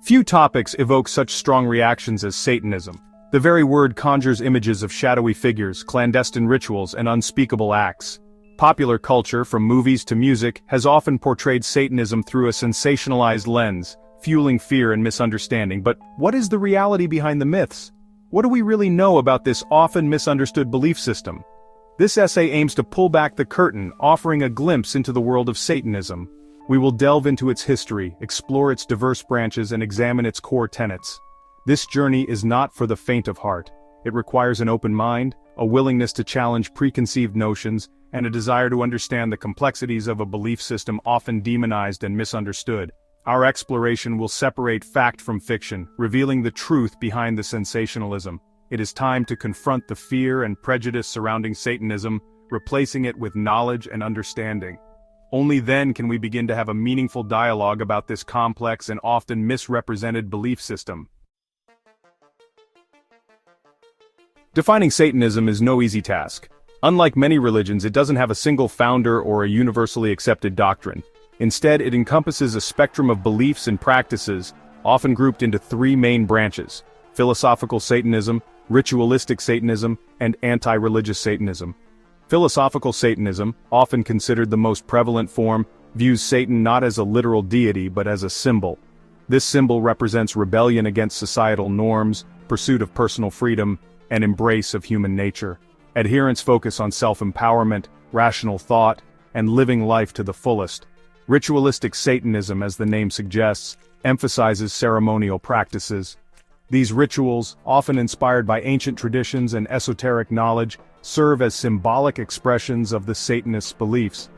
Few topics evoke such strong reactions as Satanism. The very word conjures images of shadowy figures, clandestine rituals, and unspeakable acts. Popular culture, from movies to music, has often portrayed Satanism through a sensationalized lens, fueling fear and misunderstanding. But what is the reality behind the myths? What do we really know about this often misunderstood belief system? This essay aims to pull back the curtain, offering a glimpse into the world of Satanism. We will delve into its history, explore its diverse branches, and examine its core tenets. This journey is not for the faint of heart. It requires an open mind, a willingness to challenge preconceived notions, and a desire to understand the complexities of a belief system often demonized and misunderstood. Our exploration will separate fact from fiction, revealing the truth behind the sensationalism. It is time to confront the fear and prejudice surrounding Satanism, replacing it with knowledge and understanding. Only then can we begin to have a meaningful dialogue about this complex and often misrepresented belief system. Defining Satanism is no easy task. Unlike many religions, it doesn't have a single founder or a universally accepted doctrine. Instead, it encompasses a spectrum of beliefs and practices, often grouped into three main branches: philosophical Satanism, ritualistic Satanism, and anti-religious Satanism. Philosophical Satanism, often considered the most prevalent form, views Satan not as a literal deity but as a symbol. This symbol represents rebellion against societal norms, pursuit of personal freedom, and embrace of human nature. Adherents focus on self-empowerment, rational thought, and living life to the fullest. Ritualistic Satanism, as the name suggests, emphasizes ceremonial practices. These rituals, often inspired by ancient traditions and esoteric knowledge, serve as symbolic expressions of the Satanist's beliefs.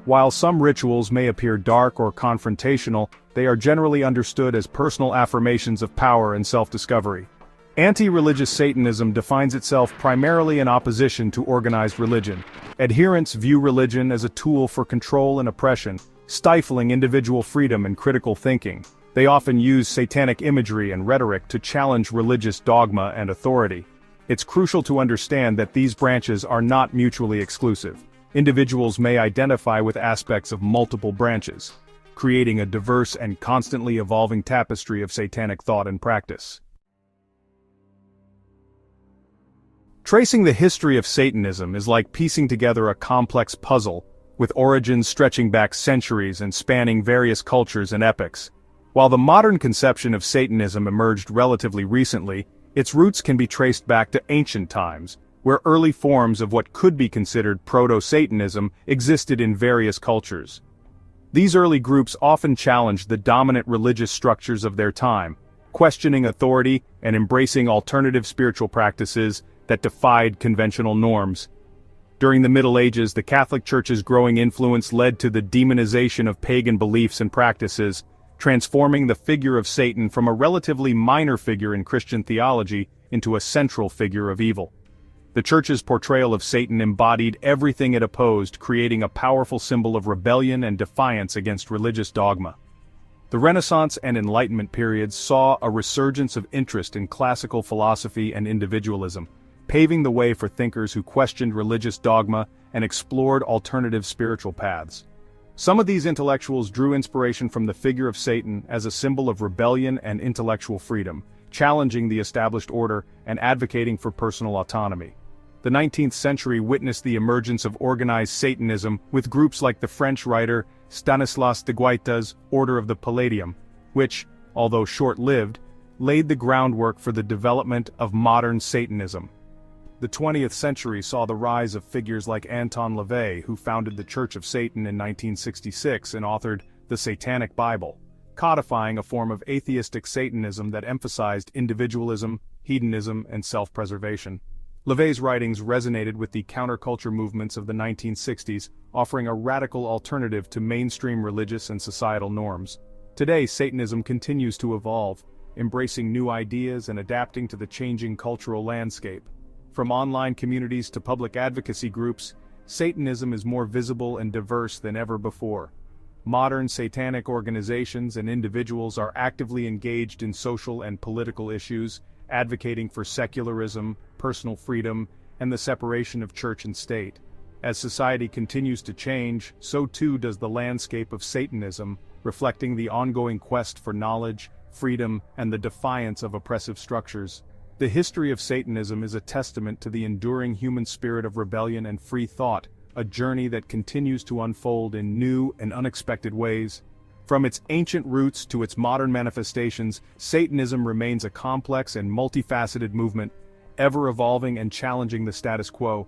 While some rituals may appear dark or confrontational, they are generally understood as personal affirmations of power and self-discovery. Anti-religious Satanism defines itself primarily in opposition to organized religion. Adherents view religion as a tool for control and oppression, stifling individual freedom and critical thinking. They often use satanic imagery and rhetoric to challenge religious dogma and authority. It's crucial to understand that these branches are not mutually exclusive. Individuals may identify with aspects of multiple branches, creating a diverse and constantly evolving tapestry of satanic thought and practice. Tracing the history of Satanism is like piecing together a complex puzzle, with origins stretching back centuries and spanning various cultures and epochs. While the modern conception of Satanism emerged relatively recently, its roots can be traced back to ancient times, where early forms of what could be considered proto-Satanism existed in various cultures. These early groups often challenged the dominant religious structures of their time, questioning authority and embracing alternative spiritual practices that defied conventional norms. During the Middle Ages, the Catholic Church's growing influence led to the demonization of pagan beliefs and practices, transforming the figure of Satan from a relatively minor figure in Christian theology into a central figure of evil. The Church's portrayal of Satan embodied everything it opposed, creating a powerful symbol of rebellion and defiance against religious dogma. The Renaissance and Enlightenment periods saw a resurgence of interest in classical philosophy and individualism, paving the way for thinkers who questioned religious dogma and explored alternative spiritual paths. Some of these intellectuals drew inspiration from the figure of Satan as a symbol of rebellion and intellectual freedom, challenging the established order and advocating for personal autonomy. The 19th century witnessed the emergence of organized Satanism with groups like the French writer Stanislas de Guaita's Order of the Palladium, which, although short-lived, laid the groundwork for the development of modern Satanism. The 20th century saw the rise of figures like Anton LaVey, who founded the Church of Satan in 1966 and authored the Satanic Bible, codifying a form of atheistic Satanism that emphasized individualism, hedonism, and self-preservation. LaVey's writings resonated with the counterculture movements of the 1960s, offering a radical alternative to mainstream religious and societal norms. Today, Satanism continues to evolve, embracing new ideas and adapting to the changing cultural landscape. From online communities to public advocacy groups, Satanism is more visible and diverse than ever before. Modern satanic organizations and individuals are actively engaged in social and political issues, advocating for secularism, personal freedom, and the separation of church and state. As society continues to change, so too does the landscape of Satanism, reflecting the ongoing quest for knowledge, freedom, and the defiance of oppressive structures. The history of Satanism is a testament to the enduring human spirit of rebellion and free thought, a journey that continues to unfold in new and unexpected ways. From its ancient roots to its modern manifestations, Satanism remains a complex and multifaceted movement, ever evolving and challenging the status quo.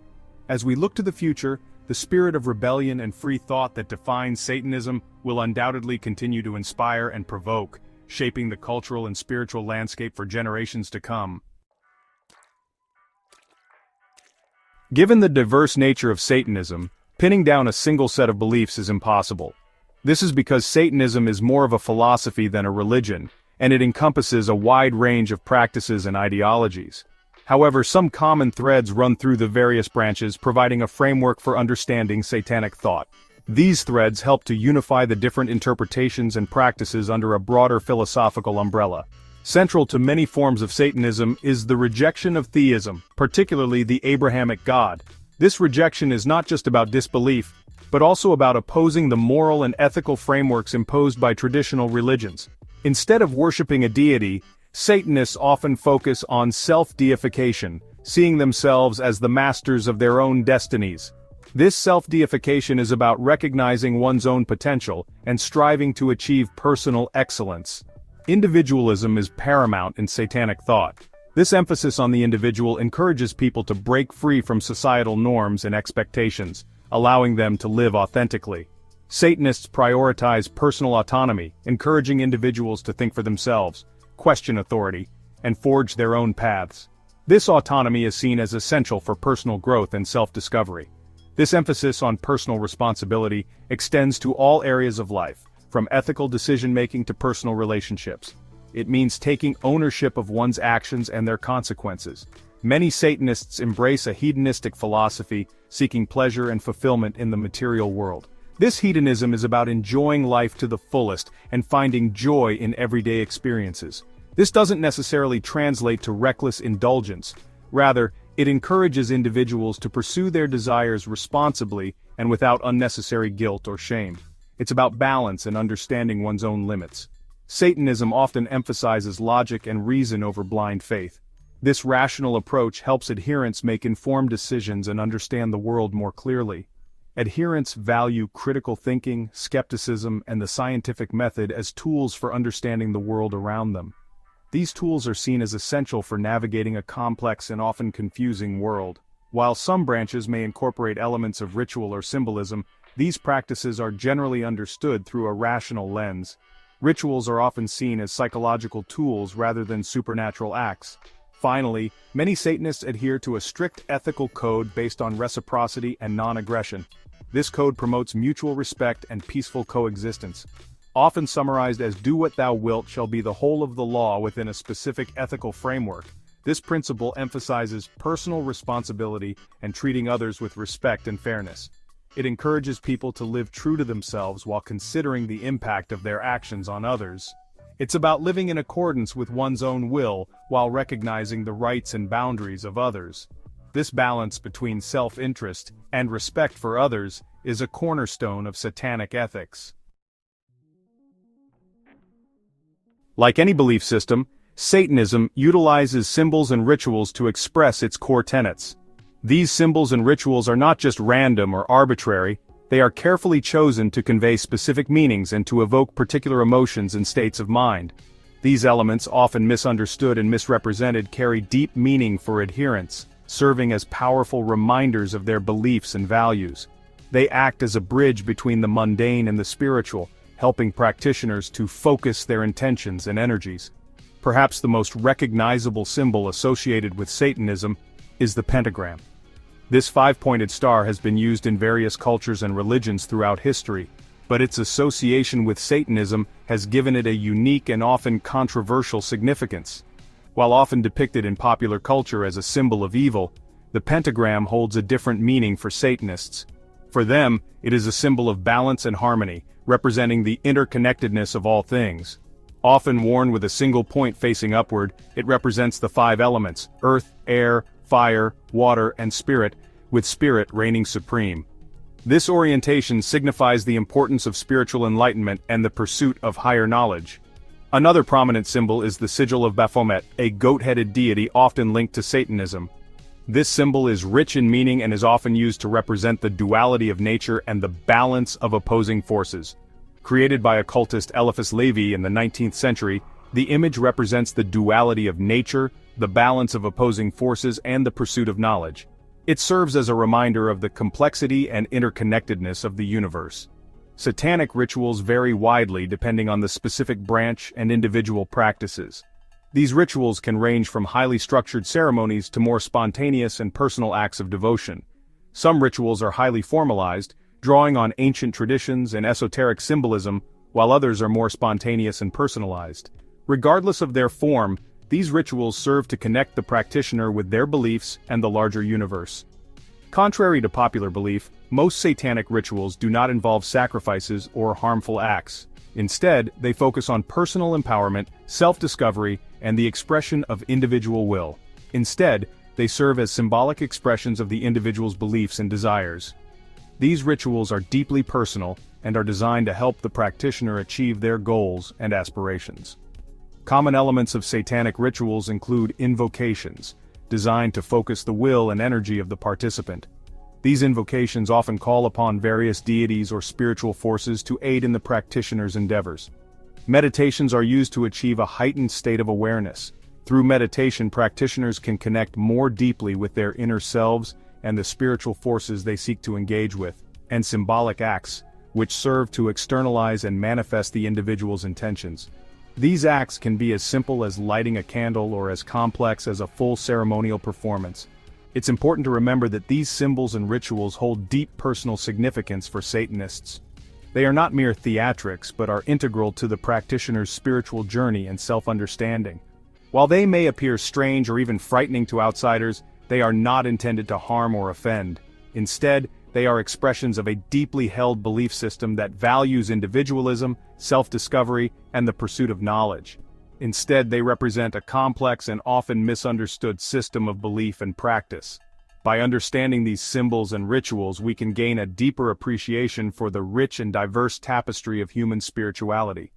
As we look to the future, the spirit of rebellion and free thought that defines Satanism will undoubtedly continue to inspire and provoke, shaping the cultural and spiritual landscape for generations to come. Given the diverse nature of Satanism, pinning down a single set of beliefs is impossible. This is because Satanism is more of a philosophy than a religion, and it encompasses a wide range of practices and ideologies. However, some common threads run through the various branches, providing a framework for understanding Satanic thought. These threads help to unify the different interpretations and practices under a broader philosophical umbrella. Central to many forms of Satanism is the rejection of theism, particularly the Abrahamic God. This rejection is not just about disbelief, but also about opposing the moral and ethical frameworks imposed by traditional religions. Instead of worshiping a deity, Satanists often focus on self-deification, seeing themselves as the masters of their own destinies. This self-deification is about recognizing one's own potential and striving to achieve personal excellence. Individualism is paramount in Satanic thought. This emphasis on the individual encourages people to break free from societal norms and expectations, allowing them to live authentically. Satanists prioritize personal autonomy, encouraging individuals to think for themselves, question authority, and forge their own paths. This autonomy is seen as essential for personal growth and self-discovery. This emphasis on personal responsibility extends to all areas of life, from ethical decision-making to personal relationships. It means taking ownership of one's actions and their consequences. Many Satanists embrace a hedonistic philosophy, seeking pleasure and fulfillment in the material world. This hedonism is about enjoying life to the fullest and finding joy in everyday experiences. This doesn't necessarily translate to reckless indulgence. Rather, it encourages individuals to pursue their desires responsibly and without unnecessary guilt or shame. It's about balance and understanding one's own limits. Satanism often emphasizes logic and reason over blind faith. This rational approach helps adherents make informed decisions and understand the world more clearly. Adherents value critical thinking, skepticism, and the scientific method as tools for understanding the world around them. These tools are seen as essential for navigating a complex and often confusing world. While some branches may incorporate elements of ritual or symbolism, these practices are generally understood through a rational lens. Rituals are often seen as psychological tools rather than supernatural acts. Finally, many Satanists adhere to a strict ethical code based on reciprocity and non-aggression. This code promotes mutual respect and peaceful coexistence. Often summarized as "do what thou wilt shall be the whole of the law" within a specific ethical framework, this principle emphasizes personal responsibility and treating others with respect and fairness. It encourages people to live true to themselves while considering the impact of their actions on others. It's about living in accordance with one's own will while recognizing the rights and boundaries of others. This balance between self-interest and respect for others is a cornerstone of Satanic ethics. Like any belief system, Satanism utilizes symbols and rituals to express its core tenets. These symbols and rituals are not just random or arbitrary, they are carefully chosen to convey specific meanings and to evoke particular emotions and states of mind. These elements, often misunderstood and misrepresented, carry deep meaning for adherents, serving as powerful reminders of their beliefs and values. They act as a bridge between the mundane and the spiritual, helping practitioners to focus their intentions and energies. Perhaps the most recognizable symbol associated with Satanism is the pentagram. This five-pointed star has been used in various cultures and religions throughout history, but its association with Satanism has given it a unique and often controversial significance. While often depicted in popular culture as a symbol of evil, the pentagram holds a different meaning for Satanists. For them, it is a symbol of balance and harmony, representing the interconnectedness of all things. Often worn with a single point facing upward, it represents the five elements: earth, air, fire, water, and spirit, with spirit reigning supreme. This orientation signifies the importance of spiritual enlightenment and the pursuit of higher knowledge. Another prominent symbol is the sigil of Baphomet, a goat-headed deity often linked to Satanism. This symbol is rich in meaning and is often used to represent the duality of nature and the balance of opposing forces. Created by occultist Eliphas Levi in the 19th century, the image represents the duality of nature, the balance of opposing forces, and the pursuit of knowledge. It serves as a reminder of the complexity and interconnectedness of the universe. Satanic rituals vary widely depending on the specific branch and individual practices. These rituals can range from highly structured ceremonies to more spontaneous and personal acts of devotion. Some rituals are highly formalized, drawing on ancient traditions and esoteric symbolism, while others are more spontaneous and personalized. Regardless of their form, these rituals serve to connect the practitioner with their beliefs and the larger universe. Contrary to popular belief, most satanic rituals do not involve sacrifices or harmful acts. Instead, they focus on personal empowerment, self-discovery, and the expression of individual will. Instead, they serve as symbolic expressions of the individual's beliefs and desires. These rituals are deeply personal and are designed to help the practitioner achieve their goals and aspirations. Common elements of satanic rituals include invocations, designed to focus the will and energy of the participant. These invocations often call upon various deities or spiritual forces to aid in the practitioner's endeavors. Meditations are used to achieve a heightened state of awareness. Through meditation, practitioners can connect more deeply with their inner selves and the spiritual forces they seek to engage with, and symbolic acts, which serve to externalize and manifest the individual's intentions. These acts can be as simple as lighting a candle or as complex as a full ceremonial performance. It's important to remember that these symbols and rituals hold deep personal significance for Satanists. They are not mere theatrics but are integral to the practitioner's spiritual journey and self-understanding. While they may appear strange or even frightening to outsiders, they are not intended to harm or offend. Instead, they are expressions of a deeply held belief system that values individualism, self-discovery, and the pursuit of knowledge. Instead, they represent a complex and often misunderstood system of belief and practice. By understanding these symbols and rituals, we can gain a deeper appreciation for the rich and diverse tapestry of human spirituality.